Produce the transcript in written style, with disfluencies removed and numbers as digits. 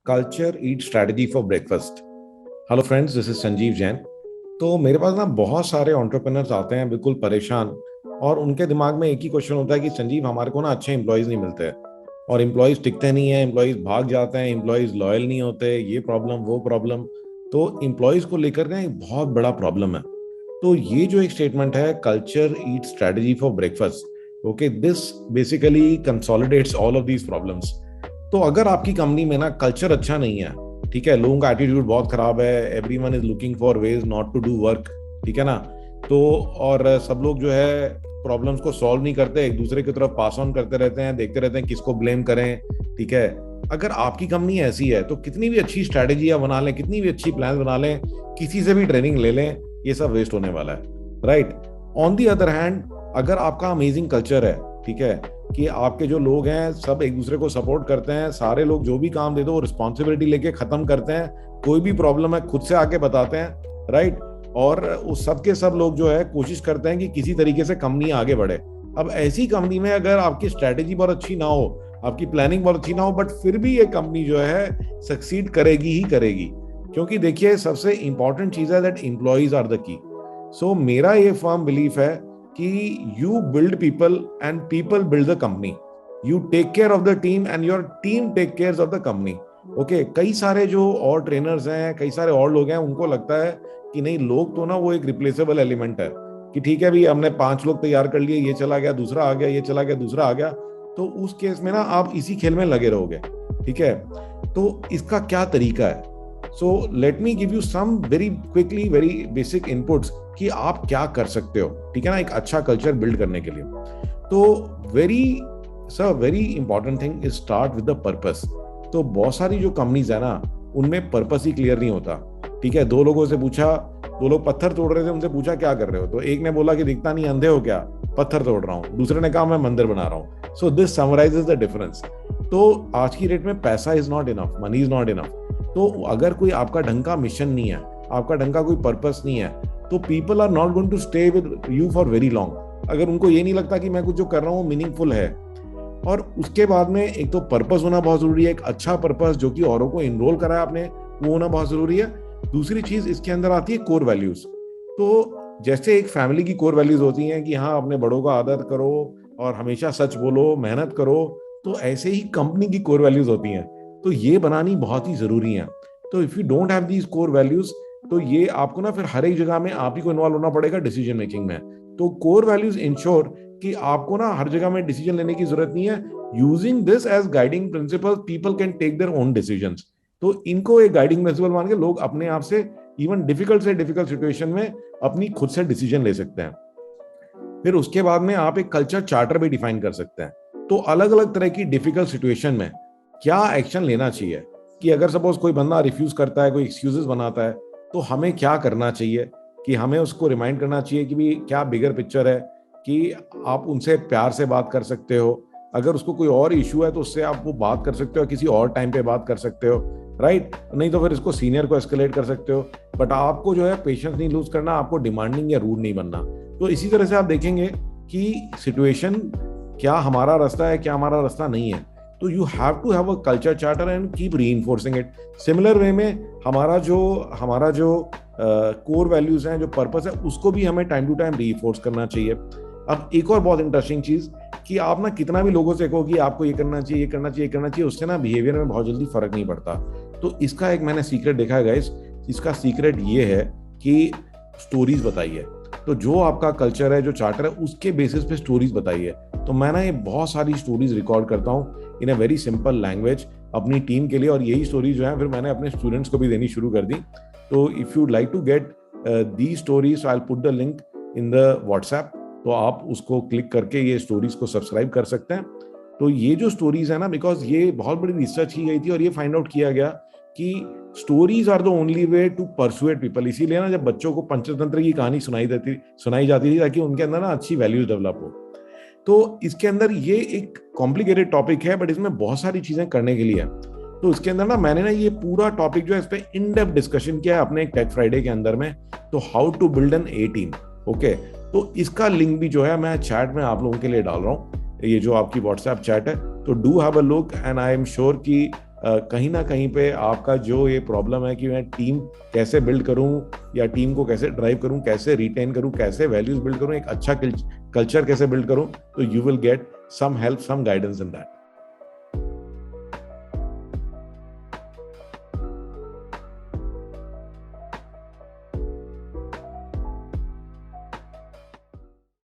Culture eat strategy for breakfast. Hello friends, this is Sanjeev Jain. तो मेरे पास ना बहुत सारे एंटरप्रेन्योर्स आते हैं बिल्कुल परेशान, और उनके दिमाग में एक ही क्वेश्चन होता है कि संजीव, हमारे को ना अच्छे एम्प्लॉयज़ नहीं मिलते, और एम्प्लॉयज़ टिकते नहीं है, एम्प्लॉयज़ भाग जाते हैं, एम्प्लॉयज़ लॉयल नहीं होते, ये प्रॉब्लम वो प्रॉब्लम। तो एम्प्लॉयज़ को लेकर ना एक बहुत बड़ा प्रॉब्लम है। तो ये जो एक स्टेटमेंट है, culture eat strategy for breakfast, okay, this basically consolidates all of these problems. तो अगर आपकी कंपनी में ना कल्चर अच्छा नहीं है, ठीक है, लोगों का एटीट्यूड बहुत खराब है, everyone is looking for ways not to do work, ठीक है ना, तो और सब लोग जो है प्रॉब्लम्स को सॉल्व नहीं करते, एक दूसरे की तरफ पास ऑन करते रहते हैं, देखते रहते हैं किसको ब्लेम करें, ठीक है। अगर आपकी कंपनी ऐसी है तो कितनी भी अच्छी स्ट्रैटेजियां बना लें, कितनी भी अच्छी प्लान बना लें, किसी से भी ट्रेनिंग ले लें, ये सब वेस्ट होने वाला है, right. On the other hand, अगर आपका अमेजिंग कल्चर है, ठीक है, कि आपके जो लोग हैं सब एक दूसरे को सपोर्ट करते हैं, सारे लोग जो भी काम दे दो वो रिस्पॉन्सिबिलिटी लेके खत्म करते हैं, कोई भी प्रॉब्लम है खुद से आके बताते हैं, राइट। और उस सब के सब लोग जो है कोशिश करते हैं कि किसी तरीके से कंपनी आगे बढ़े। अब ऐसी कंपनी में अगर आपकी स्ट्रैटेजी बहुत अच्छी ना हो, आपकी प्लानिंग बहुत अच्छी ना हो, बट फिर भी ये कंपनी जो है सक्सीड करेगी ही करेगी, क्योंकि देखिए सबसे इंपॉर्टेंट चीज है that employees are the key. सो मेरा ये फर्म बिलीफ है कि you build people and people build the company, you take care of the team and your team take care of the company. Okay, कई सारे जो और ट्रेनर्स हैं, कई सारे और लोग हैं, उनको लगता है कि नहीं, लोग तो ना वो एक रिप्लेसेबल एलिमेंट है, कि ठीक है भाई, हमने 5 लोग तैयार कर लिए, ये चला गया, दूसरा आ गया, ये चला गया, दूसरा आ गया, तो उस केस में ना आप इसी खेल में लगे रहोगे, ठीक है। तो इसका क्या तरीका है? So let me give you some very quickly very basic inputs कि आप क्या कर सकते हो, ठीक है ना, एक अच्छा कल्चर बिल्ड करने के लिए। तो very important thing is start with the purpose. तो बहुत सारी जो कंपनीज है ना, उनमें पर्पस ही क्लियर नहीं होता, ठीक है। 2 लोगों से पूछा, 2 लोग पत्थर तोड़ रहे थे, उनसे पूछा क्या कर रहे हो, तो एक ने बोला कि दिखता नहीं, अंधे हो क्या, पत्थर तोड़ रहा हूँ, दूसरे ने कहा मैं मंदिर बना रहा हूँ। So this summarises the difference. तो आज की डेट में पैसा is not enough, money is not enough. तो अगर कोई आपका ढंग का मिशन नहीं है, आपका ढंग का कोई पर्पस नहीं है, तो people are not going to stay with you for very long. अगर उनको ये नहीं लगता कि मैं कुछ जो कर रहा हूँ मीनिंगफुल है। और उसके बाद में एक तो पर्पस होना बहुत जरूरी है, एक अच्छा पर्पस जो कि औरों को इनरोल कराए आपने, वो होना बहुत जरूरी है। दूसरी चीज इसके अंदर आती है कोर वैल्यूज। तो जैसे एक फैमिली की कोर वैल्यूज होती हैं कि हाँ, अपने बड़ों का आदर करो और हमेशा सच बोलो, मेहनत करो, तो ऐसे ही कंपनी की कोर वैल्यूज होती हैं। तो ये बनानी बहुत ही जरूरी है। तो if you don't have these core values, तो ये आपको ना फिर हर एक जगह में आप ही को इन्वॉल्व होना पड़ेगा डिसीजन मेकिंग में। तो कोर वैल्यूज इंश्योर कि आपको ना हर जगह में डिसीजन लेने की जरूरत नहीं है। Using this as guiding principle, people can take their own decisions. तो इनको एक गाइडिंग प्रिंसिपल मान के लोग अपने आप से इवन डिफिकल्ट से डिफिकल्ट सिचुएशन में अपनी खुद से डिसीजन ले सकते हैं। फिर उसके बाद में आप एक कल्चर चार्टर भी डिफाइन कर सकते हैं। तो अलग अलग तरह की डिफिकल्ट सिचुएशन में क्या एक्शन लेना चाहिए, कि अगर सपोज कोई बंदा रिफ्यूज करता है, कोई एक्सक्यूजेस बनाता है, तो हमें क्या करना चाहिए, कि हमें उसको रिमाइंड करना चाहिए कि भी क्या बिगर पिक्चर है, कि आप उनसे प्यार से बात कर सकते हो, अगर उसको कोई और इशू है तो उससे आप वो बात कर सकते हो, किसी और टाइम पे बात कर सकते हो, राइट। नहीं तो फिर इसको सीनियर को एस्केलेट कर सकते हो, बट आपको जो है पेशेंस नहीं लूज करना, आपको डिमांडिंग या रूड नहीं बनना। तो इसी तरह से आप देखेंगे कि सिचुएशन क्या हमारा रास्ता है, क्या हमारा रास्ता नहीं है। तो you have to have a culture charter and keep reinforcing it. Similar way में हमारा जो कोर वैल्यूज हैं, जो पर्पस है, उसको भी हमें टाइम टू टाइम रीइंफोर्स करना चाहिए। अब एक और बहुत इंटरेस्टिंग चीज, कि आप ना कितना भी लोगों से कहो कि आपको ये करना चाहिए, ये करना चाहिए, ये करना चाहिए, उससे ना बिहेवियर में बहुत जल्दी फर्क नहीं पड़ता। तो इसका एक मैंने सीक्रेट देखा है गाइस। इसका सीक्रेट ये है कि स्टोरीज बताइए। तो जो आपका कल्चर है, जो चार्टर है, उसके बेसिस पे स्टोरीज बताइए। तो मैं ना ये बहुत सारी स्टोरीज रिकॉर्ड करता हूँ इन अ वेरी सिंपल लैंग्वेज अपनी टीम के लिए, और यही स्टोरीज जो है फिर मैंने अपने स्टूडेंट्स को भी देनी शुरू कर दी। तो if you like to get the stories, I will put the link in the WhatsApp, तो आप उसको क्लिक करके ये स्टोरीज को सब्सक्राइब कर सकते हैं। तो ये जो स्टोरीज है ना, बिकॉज ये बहुत बड़ी रिसर्च की गई थी और ये फाइंड आउट किया गया कि stories are the only way to persuade people. इसीलिए ना जब बच्चों को पंचतंत्र की कहानी सुनाई जाती थी, ताकि उनके अंदर ना अच्छी वैल्यूज डेवलप हो। तो इसके अंदर ये एक कॉम्प्लिकेटेड टॉपिक है, बट इसमें बहुत सारी चीजें करने के लिए है। तो इसके अंदर ना मैंने ना ये पूरा टॉपिक जो है इस पे इन डेप्थ डिस्कशन किया है अपने एक टेक फ्राइडे के अंदर में। तो how to build an A team, okay. तो इसका लिंक भी जो है मैं चैट में आप लोगों के लिए डाल रहा हूँ, ये जो आपकी व्हाट्सएप चैट है। तो do have a look and I am sure कि कहीं ना कहीं पे आपका जो ये प्रॉब्लम है कि मैं टीम कैसे बिल्ड करूं या टीम को कैसे ड्राइव करूं, कैसे रिटेन करूं, कैसे वैल्यूज बिल्ड करूं, एक अच्छा कल्चर कैसे बिल्ड करूं, तो you will get some help, some guidance in that.